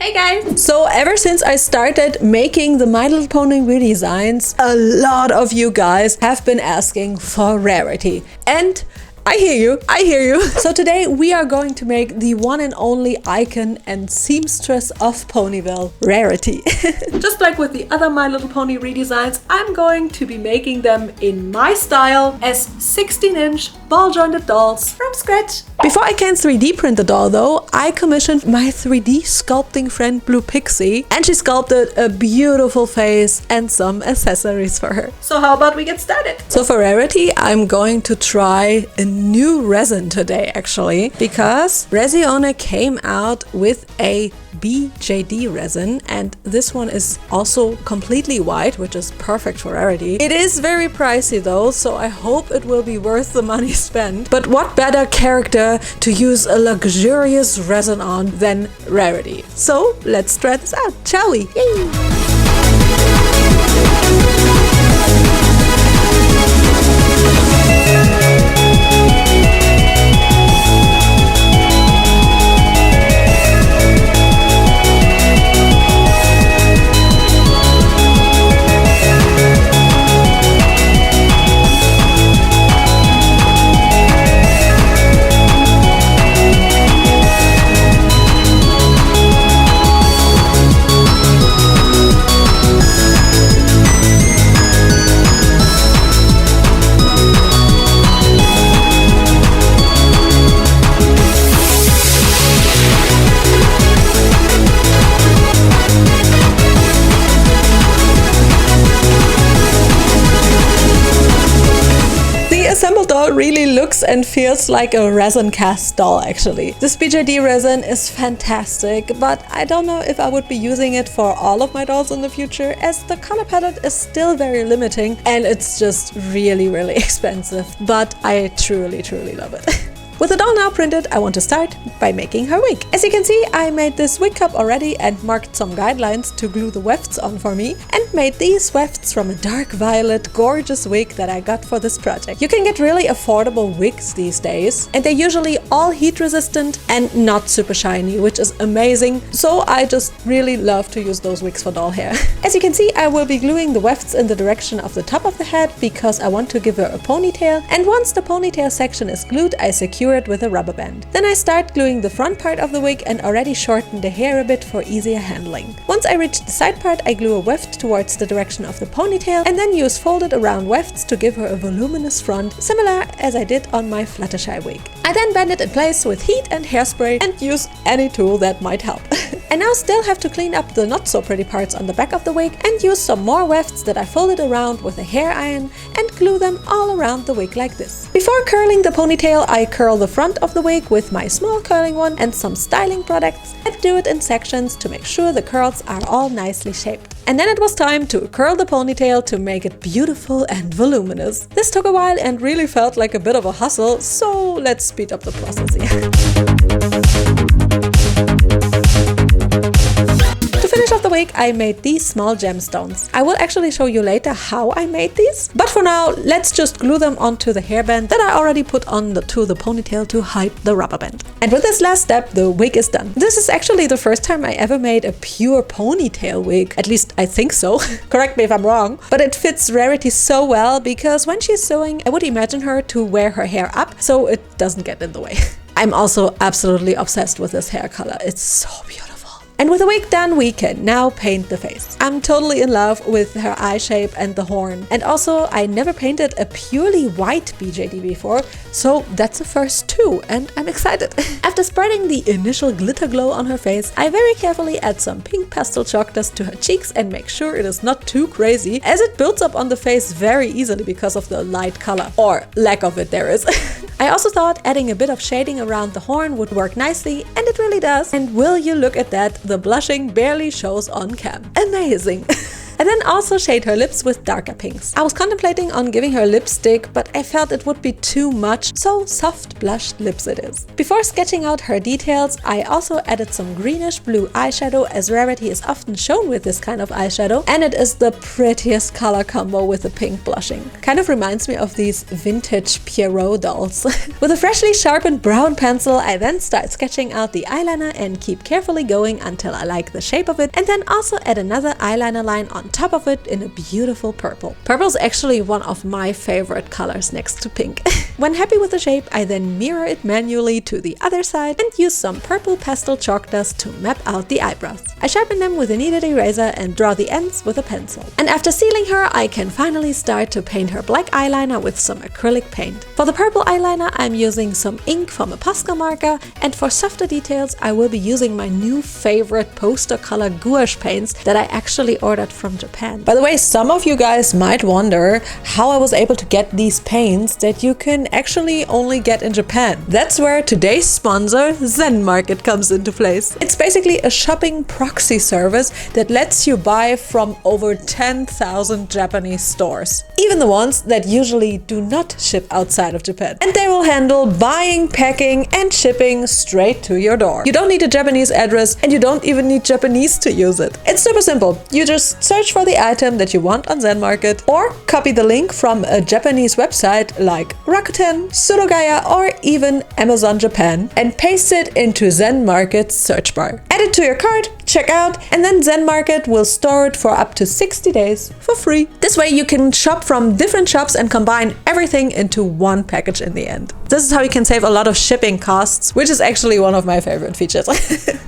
Hey guys! So ever since I started making the My Little Pony redesigns, a lot of you guys have been asking for Rarity. And I hear you. So today we are going to make the one and only icon and seamstress of Ponyville, Rarity. Just like with the other My Little Pony redesigns, I'm going to be making them in my style as 16-inch ball-jointed dolls from scratch. Before I can 3D print the doll though, I commissioned my 3D sculpting friend Blue Pixie, and she sculpted a beautiful face and some accessories for her. So how about we get started? So for Rarity, I'm going to try a new resin today actually, because Resione came out with a BJD resin, and this one is also completely white, which is perfect for Rarity. It is very pricey though, so I hope it will be worth the money spent. But what better character to use a luxurious resin on than Rarity? So let's try this out, shall we? Yay! Assembled doll really looks and feels like a resin cast doll actually. This BJD resin is fantastic, but I don't know if I would be using it for all of my dolls in the future, as the color palette is still very limiting and it's just really expensive, but I truly love it. With the doll now printed, I want to start by making her wig. As you can see, I made this wig cup already and marked some guidelines to glue the wefts on for me, and made these wefts from a dark violet gorgeous wig that I got for this project. You can get really affordable wigs these days, and they're usually all heat resistant and not super shiny, which is amazing. So I just really love to use those wigs for doll hair. As you can see, I will be gluing the wefts in the direction of the top of the head because I want to give her a ponytail, and once the ponytail section is glued, I secure it with a rubber band. Then I start gluing the front part of the wig and already shorten the hair a bit for easier handling. Once I reach the side part, I glue a weft towards the direction of the ponytail and then use folded around wefts to give her a voluminous front, similar as I did on my Fluttershy wig. I then band it in place with heat and hairspray and use any tool that might help. I now still have to clean up the not so pretty parts on the back of the wig and use some more wefts that I folded around with a hair iron and glue them all around the wig like this. Before curling the ponytail, I curl the front of the wig with my small curling one and some styling products, and do it in sections to make sure the curls are all nicely shaped. And then it was time to curl the ponytail to make it beautiful and voluminous. This took a while and really felt like a bit of a hustle, so let's speed up the process here. To finish off the wig, I made these small gemstones. I will actually show you later how I made these, but for now, let's just glue them onto the hairband that I already put on to the ponytail to hide the rubber band. And with this last step, the wig is done. This is actually the first time I ever made a pure ponytail wig, at least I think so. Correct me if I'm wrong, but it fits Rarity so well because when she's sewing, I would imagine her to wear her hair up so it doesn't get in the way. I'm also absolutely obsessed with this hair color. It's so beautiful. And with the wig done, we can now paint the face. I'm totally in love with her eye shape and the horn. And also, I never painted a purely white BJD before, so that's a first too, and I'm excited. After spreading the initial glitter glow on her face, I very carefully add some pink pastel chalk dust to her cheeks and make sure it is not too crazy, as it builds up on the face very easily because of the light color. Or lack of it there is. I also thought adding a bit of shading around the horn would work nicely, and it really does. And will you look at that, the blushing barely shows on cam. Amazing! and then also shade her lips with darker pinks. I was contemplating on giving her lipstick, but I felt it would be too much, so soft blushed lips it is. Before sketching out her details, I also added some greenish blue eyeshadow, as Rarity is often shown with this kind of eyeshadow, and it is the prettiest color combo with the pink blushing. Kind of reminds me of these vintage Pierrot dolls. With a freshly sharpened brown pencil, I then start sketching out the eyeliner and keep carefully going until I like the shape of it, and then also add another eyeliner line on top of it in a beautiful purple. Purple is actually one of my favorite colors next to pink. When happy with the shape, I then mirror it manually to the other side and use some purple pastel chalk dust to map out the eyebrows. I sharpen them with a kneaded eraser and draw the ends with a pencil. And after sealing her, I can finally start to paint her black eyeliner with some acrylic paint. For the purple eyeliner, I'm using some ink from a Posca marker, and for softer details, I will be using my new favorite poster color gouache paints that I actually ordered from Japan. By the way, some of you guys might wonder how I was able to get these paints that you can actually only get in Japan. That's where today's sponsor, Zen Market, comes into place. It's basically a shopping proxy service that lets you buy from over 10,000 Japanese stores, even the ones that usually do not ship outside of Japan. And they will handle buying, packing, and shipping straight to your door. You don't need a Japanese address, and you don't even need Japanese to use it. It's super simple. You just search for the item that you want on Zen Market, or copy the link from a Japanese website like Rakuten, Surogaya, or even Amazon Japan, and paste it into Zen Market's search bar. Add it to your cart, check out, and then Zen Market will store it for up to 60 days for free. This way you can shop from different shops and combine everything into one package in the end. This is how you can save a lot of shipping costs, which is actually one of my favorite features.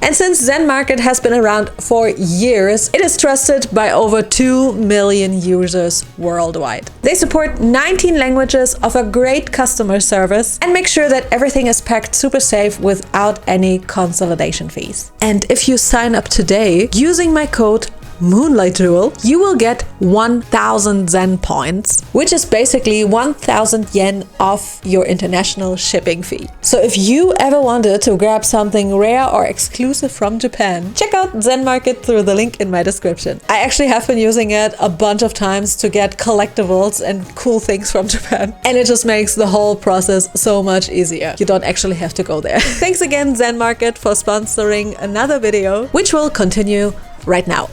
And since Zen Market has been around for years, it is trusted by over 2 million users worldwide. They support 19 languages, offer great customer service, and make sure that everything is packed super safe without any consolidation fees. And if you sign up today using my code Moonlight Jewel, you will get 1,000 Zen points, which is basically 1,000 yen off your international shipping fee. So if you ever wanted to grab something rare or exclusive from Japan, check out Zen Market through the link in my description. I actually have been using it a bunch of times to get collectibles and cool things from Japan, and it just makes the whole process so much easier. You don't actually have to go there. Thanks again, Zen Market, for sponsoring another video, which will continue right now.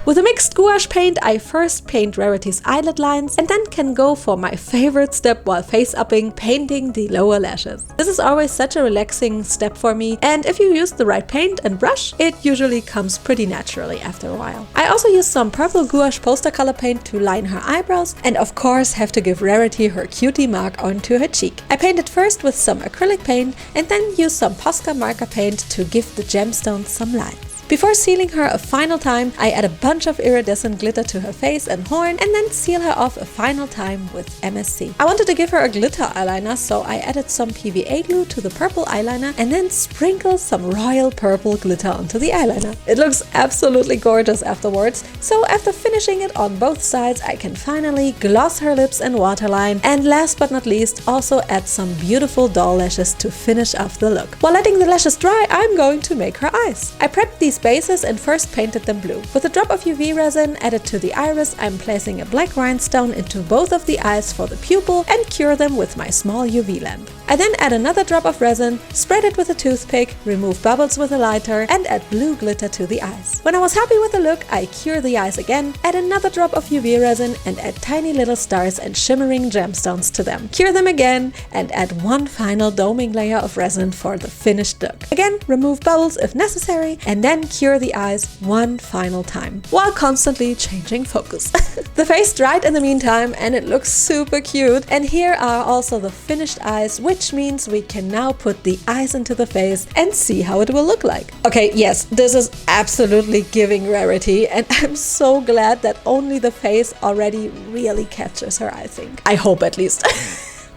With a mixed gouache paint, I first paint Rarity's eyelid lines and then can go for my favorite step while face-upping, painting the lower lashes. This is always such a relaxing step for me, and if you use the right paint and brush, it usually comes pretty naturally after a while. I also use some purple gouache poster color paint to line her eyebrows, and of course have to give Rarity her cutie mark onto her cheek. I painted first with some acrylic paint and then used some Posca marker paint to give the gemstones some lines. Before sealing her a final time, I add a bunch of iridescent glitter to her face and horn, and then seal her off a final time with MSC. I wanted to give her a glitter eyeliner, so I added some PVA glue to the purple eyeliner and then sprinkled some royal purple glitter onto the eyeliner. It looks absolutely gorgeous afterwards, so after finishing it on both sides, I can finally gloss her lips and waterline, and last but not least, also add some beautiful doll lashes to finish off the look. While letting the lashes dry, I'm going to make her eyes. I prepped these bases and first painted them blue. With a drop of UV resin added to the iris, I'm placing a black rhinestone into both of the eyes for the pupil and cure them with my small UV lamp. I then add another drop of resin, spread it with a toothpick, remove bubbles with a lighter, and add blue glitter to the eyes. When I was happy with the look, I cure the eyes again, add another drop of UV resin, and add tiny little stars and shimmering gemstones to them. Cure them again, and add one final doming layer of resin for the finished look. Again, remove bubbles if necessary, and then cure the eyes one final time, while constantly changing focus. The face dried in the meantime, and it looks super cute. And here are also the finished eyes, which means we can now put the eyes into the face and see how it will look like. Okay, yes, this is absolutely giving Rarity, and I'm so glad that only the face already really captures her, I think. I hope at least.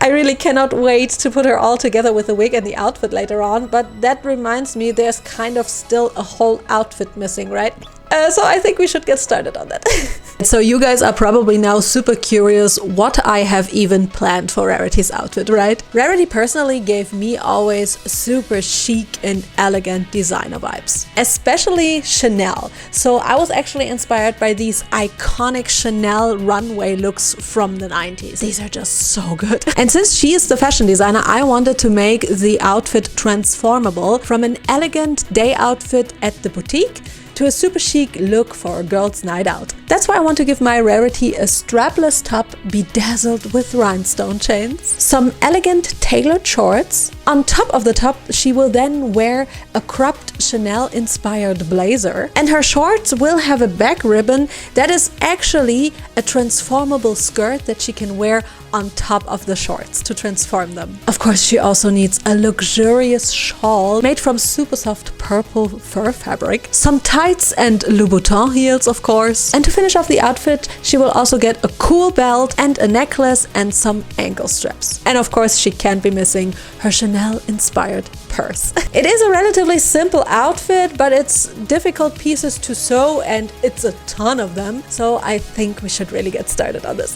I really cannot wait to put her all together with the wig and the outfit later on, but that reminds me there's kind of still a whole outfit missing, right? So I think we should get started on that. So you guys are probably now super curious what I have even planned for Rarity's outfit, right? Rarity personally gave me always super chic and elegant designer vibes, especially Chanel. So I was actually inspired by these iconic Chanel runway looks from the 90s. These are just so good. And since she is the fashion designer, I wanted to make the outfit transformable from an elegant day outfit at the boutique to a super chic look for a girls' night out. That's why I want to give my Rarity a strapless top bedazzled with rhinestone chains, some elegant tailored shorts. On top of the top, she will then wear a cropped Chanel-inspired blazer, and her shorts will have a back ribbon that is actually a transformable skirt that she can wear on top of the shorts to transform them. Of course, she also needs a luxurious shawl made from super soft purple fur fabric, some tights and Louboutin heels, of course. And to finish off the outfit, she will also get a cool belt and a necklace and some ankle straps. And of course, she can't be missing her Chanel-inspired purse. It is a relatively simple outfit, but it's difficult pieces to sew and it's a ton of them. So I think we should really get started on this.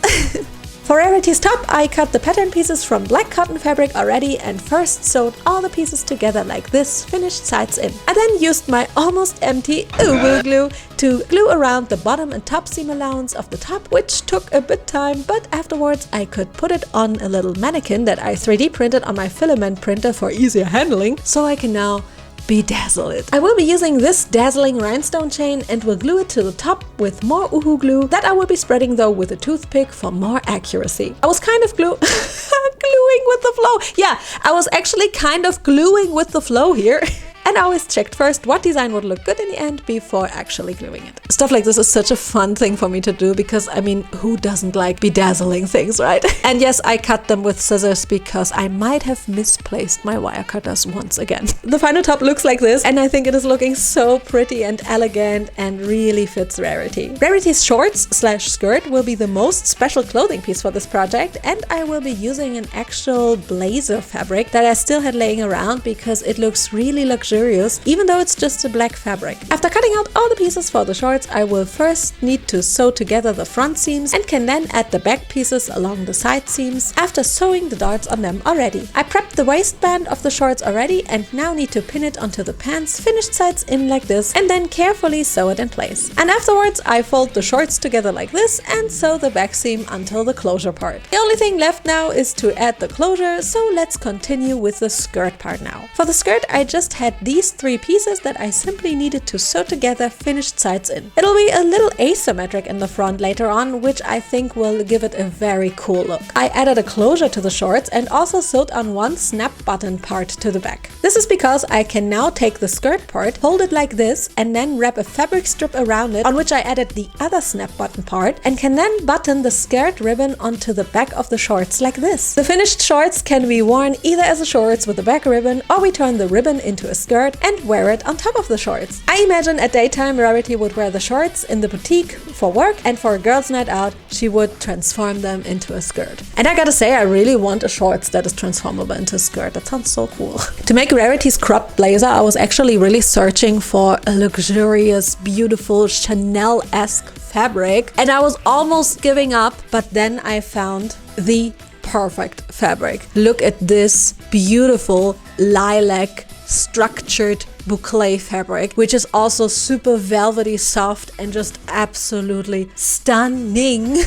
For Rarity's top, I cut the pattern pieces from black cotton fabric already and first sewed all the pieces together like this, finished sides in. I then used my almost empty OOAK glue to glue around the bottom and top seam allowance of the top, which took a bit time, but afterwards I could put it on a little mannequin that I 3D printed on my filament printer for easier handling, so I can now bedazzle it. I will be using this dazzling rhinestone chain and will glue it to the top with more OOAK glue that I will be spreading though with a toothpick for more accuracy. I was kind of gluing with the flow. Yeah, I was actually kind of gluing with the flow here. And I always checked first what design would look good in the end before actually gluing it. Stuff like this is such a fun thing for me to do because, I mean, who doesn't like bedazzling things, right? And yes, I cut them with scissors because I might have misplaced my wire cutters once again. The final top looks like this, and I think it is looking so pretty and elegant and really fits Rarity. Rarity's shorts/skirt will be the most special clothing piece for this project, and I will be using an actual blazer fabric that I still had laying around because it looks really luxurious, even though it's just a black fabric. After cutting out all the pieces for the shorts, I will first need to sew together the front seams and can then add the back pieces along the side seams after sewing the darts on them already. I prepped the waistband of the shorts already and now need to pin it onto the pants, finished sides in like this, and then carefully sew it in place. And afterwards, I fold the shorts together like this and sew the back seam until the closure part. The only thing left now is to add the closure, so let's continue with the skirt part now. For the skirt, I just had these three pieces that I simply needed to sew together, finished sides in. It'll be a little asymmetric in the front later on, which I think will give it a very cool look. I added a closure to the shorts and also sewed on one snap button part to the back. This is because I can now take the skirt part, hold it like this, and then wrap a fabric strip around it on which I added the other snap button part and can then button the skirt ribbon onto the back of the shorts like this. The finished shorts can be worn either as a shorts with a back ribbon, or we turn the ribbon into a skirt and wear it on top of the shorts. I imagine at daytime Rarity would wear the shorts in the boutique for work, and for a girls' night out she would transform them into a skirt. And I gotta say, I really want a shorts that is transformable into a skirt. That sounds so cool. To make Rarity's cropped blazer, I was actually really searching for a luxurious, beautiful Chanel-esque fabric, and I was almost giving up, but then I found the perfect fabric. Look at this beautiful lilac structured boucle fabric, which is also super velvety soft and just absolutely stunning.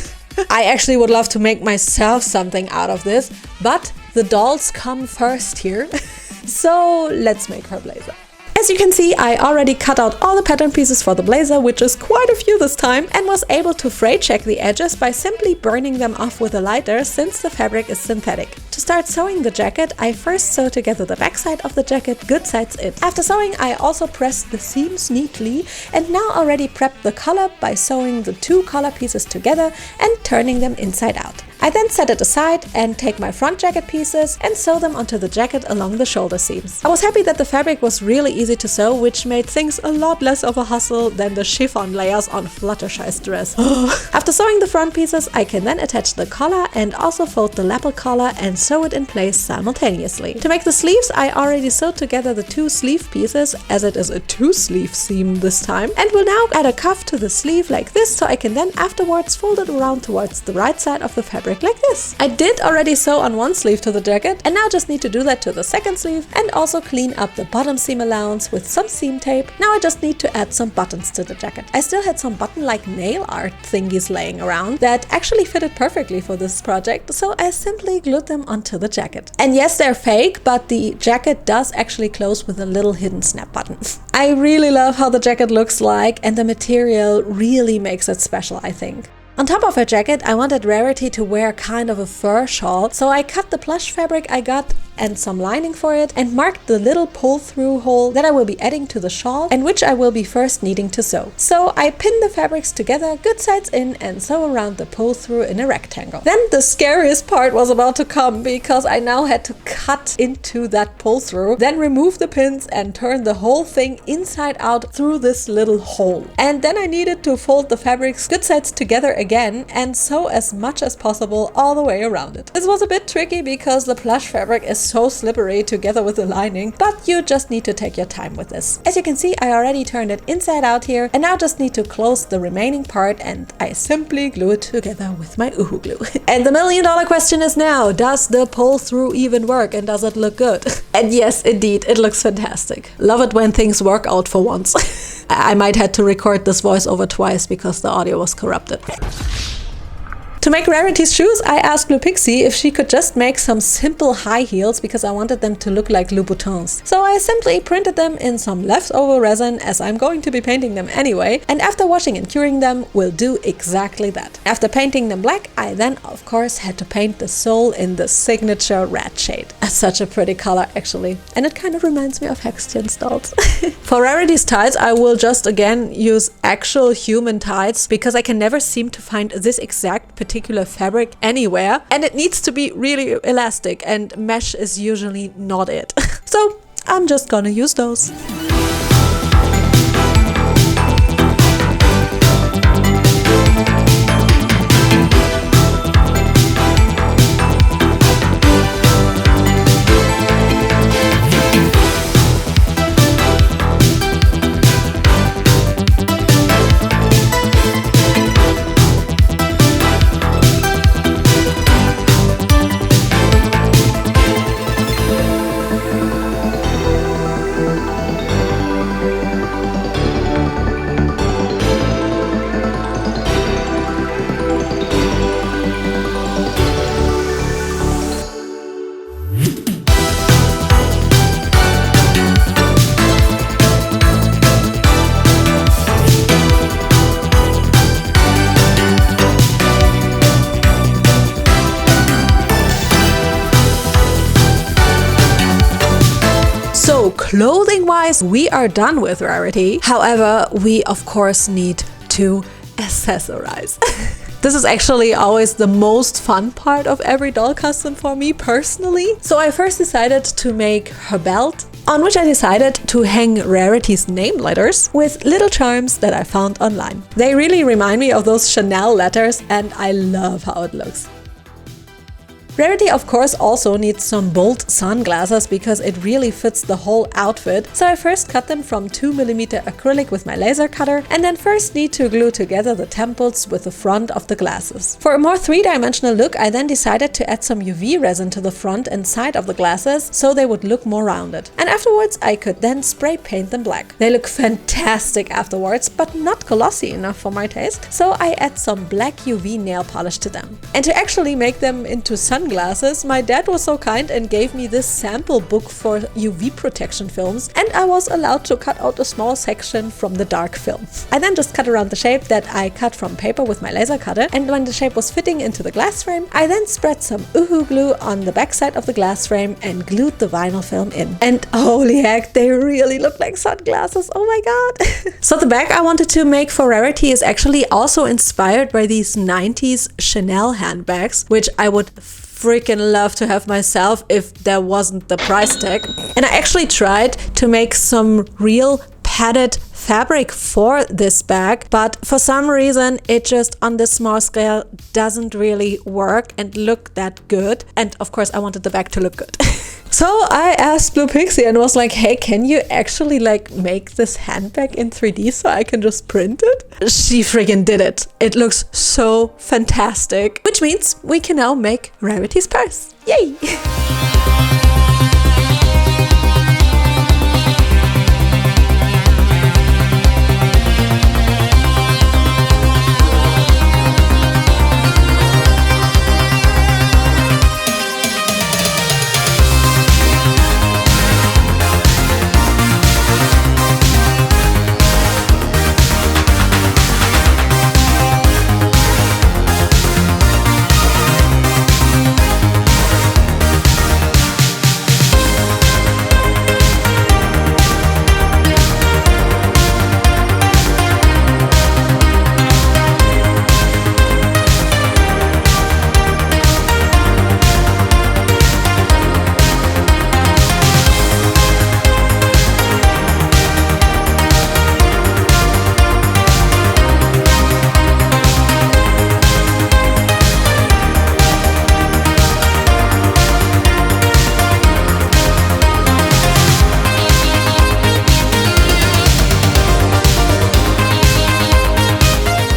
I actually would love to make myself something out of this, but the dolls come first here. So let's make her blazer. As you can see, I already cut out all the pattern pieces for the blazer, which is quite a few this time, and was able to fray check the edges by simply burning them off with a lighter since the fabric is synthetic. To start sewing the jacket, I first sew together the backside of the jacket, good sides in. After sewing, I also pressed the seams neatly and now already prepped the collar by sewing the two collar pieces together and turning them inside out. I then set it aside and take my front jacket pieces and sew them onto the jacket along the shoulder seams. I was happy that the fabric was really easy to sew, which made things a lot less of a hassle than the chiffon layers on Fluttershy's dress. After sewing the front pieces, I can then attach the collar and also fold the lapel collar and sew it in place simultaneously. To make the sleeves, I already sewed together the 2 sleeve pieces, as it is a 2-sleeve seam this time, and will now add a cuff to the sleeve like this, so I can then afterwards fold it around towards the right side of the fabric like this. I did already sew on one sleeve to the jacket and now just need to do that to the second sleeve and also clean up the bottom seam allowance with some seam tape. Now I just need to add some buttons to the jacket. I still had some button-like nail art thingies laying around that actually fitted perfectly for this project, so I simply glued them onto the jacket. And yes, they're fake, but the jacket does actually close with a little hidden snap button. I really love how the jacket looks like, and the material really makes it special, I think. On top of her jacket, I wanted Rarity to wear kind of a fur shawl, so I cut the plush fabric I got and some lining for it and marked the little pull-through hole that I will be adding to the shawl and which I will be first needing to sew. So I pinned the fabrics together, good sides in, and sew around the pull-through in a rectangle. Then the scariest part was about to come, because I now had to cut into that pull-through, then remove the pins and turn the whole thing inside out through this little hole. And then I needed to fold the fabrics good sides together again and sew as much as possible all the way around it. This was a bit tricky because the plush fabric is so slippery together with the lining, but you just need to take your time with this. As you can see, I already turned it inside out here and now just need to close the remaining part, and I simply glue it together with my OOAK glue. And the $1,000,000 question is now, does the pull through even work and does it look good? And yes, indeed, it looks fantastic. Love it when things work out for once. I might have to record this voiceover twice because the audio was corrupted. To make Rarity's shoes, I asked Blue Pixie if she could just make some simple high heels because I wanted them to look like Louboutins. So I simply printed them in some leftover resin, as I'm going to be painting them anyway, and after washing and curing them, will do exactly that. After painting them black, I then of course had to paint the sole in the signature red shade. Such a pretty color actually, and it kind of reminds me of Hextian's dolls. For Rarity's tights, I will just again use actual human tights because I can never seem to find this exact particular fabric anywhere, and it needs to be really elastic, and mesh is usually not it. So I'm just gonna use those. Clothing wise, we are done with Rarity. However, we of course need to accessorize. This is actually always the most fun part of every doll custom for me personally. So I first decided to make her belt, on which I decided to hang Rarity's name letters with little charms that I found online. They really remind me of those Chanel letters, and I love how it looks. Rarity of course also needs some bold sunglasses because it really fits the whole outfit, so I first cut them from 2mm acrylic with my laser cutter, and then first need to glue together the temples with the front of the glasses. For a more three-dimensional look, I then decided to add some UV resin to the front and side of the glasses so they would look more rounded. And afterwards I could then spray paint them black. They look fantastic afterwards, but not glossy enough for my taste, so I add some black UV nail polish to them. And to actually make them into sun sunglasses, my dad was so kind and gave me this sample book for UV protection films, and I was allowed to cut out a small section from the dark film. I then just cut around the shape that I cut from paper with my laser cutter, and when the shape was fitting into the glass frame, I then spread some OOAK glue on the backside of the glass frame and glued the vinyl film in. And holy heck, they really look like sunglasses, oh my god! So the bag I wanted to make for Rarity is actually also inspired by these 90s Chanel handbags, which I would freaking love to have myself if there wasn't the price tag. And I actually tried to make some real padded fabric for this bag, but for some reason it just on this small scale doesn't really work and look that good. And of course I wanted the bag to look good. So I asked Blue Pixie and was like, hey, can you actually like make this handbag in 3D so I can just print it? She freaking did it. It looks so fantastic, which means we can now make Rarity's purse. Yay!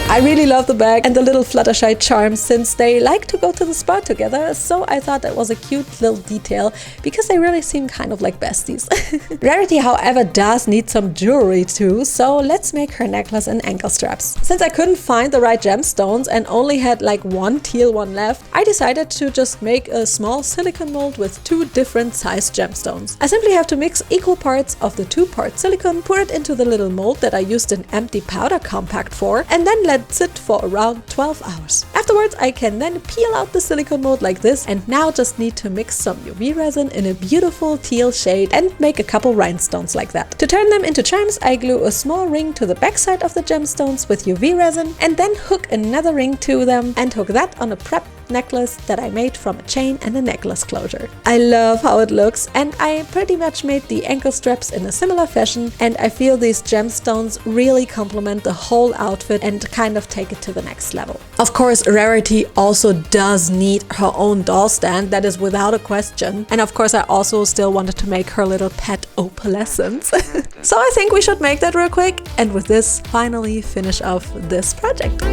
I really love the bag and the little Fluttershy charms since they like to go to the spa together, so I thought that was a cute little detail because they really seem kind of like besties. Rarity, however, does need some jewelry too, so let's make her necklace and ankle straps. Since I couldn't find the right gemstones and only had like one teal one left, I decided to just make a small silicone mold with 2 different sized gemstones. I simply have to mix equal parts of the 2-part silicone, pour it into the little mold that I used an empty powder compact for, and then let sit for around 12 hours. Afterwards, I can then peel out the silicone mold like this, and now just need to mix some UV resin in a beautiful teal shade and make a couple rhinestones like that. To turn them into charms, I glue a small ring to the backside of the gemstones with UV resin and then hook another ring to them and hook that on a prep necklace that I made from a chain and a necklace closure. I love how it looks, and I pretty much made the ankle straps in a similar fashion, and I feel these gemstones really complement the whole outfit and kind of take it to the next level. Of course, Rarity also does need her own doll stand, that is without a question, and of course I also still wanted to make her little pet opalescence. So I think we should make that real quick, and with this finally finish off this project.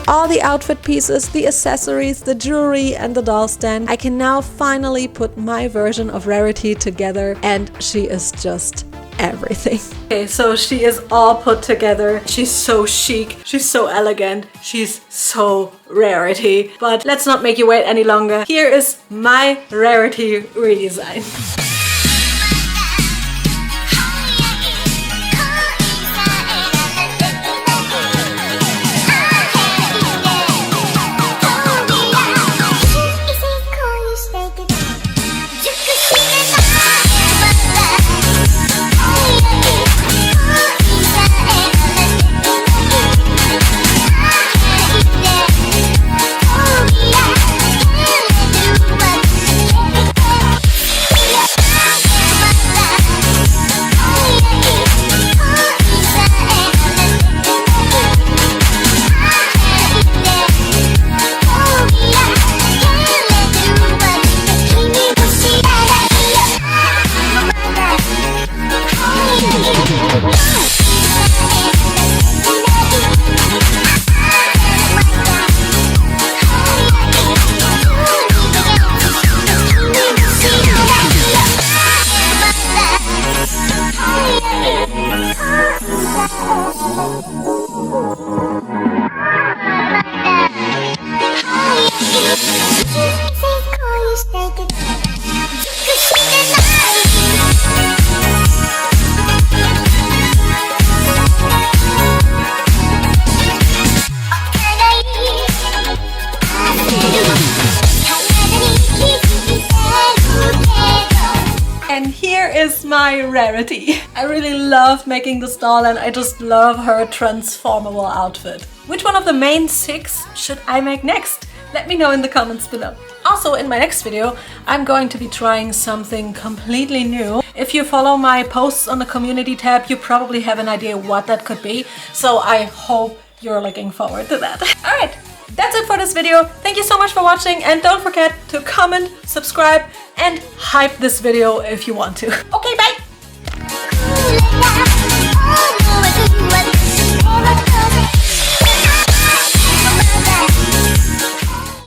All the outfit pieces, the accessories, the jewelry and the doll stand, I can now finally put my version of Rarity together, and she is just everything. Okay, so she is all put together. She's so chic, she's so elegant, she's so Rarity. But let's not make you wait any longer. Here is my Rarity redesign. here is my Rarity. I really love making this doll and I just love her transformable outfit. Which one of the main 6 should I make next? Let me know in the comments below. Also, in my next video, I'm going to be trying something completely new. If you follow my posts on the community tab, you probably have an idea what that could be. So I hope you're looking forward to that. Alright, that's it for this video. Thank you so much for watching and don't forget to comment, subscribe and hype this video if you want to. Okay, bye!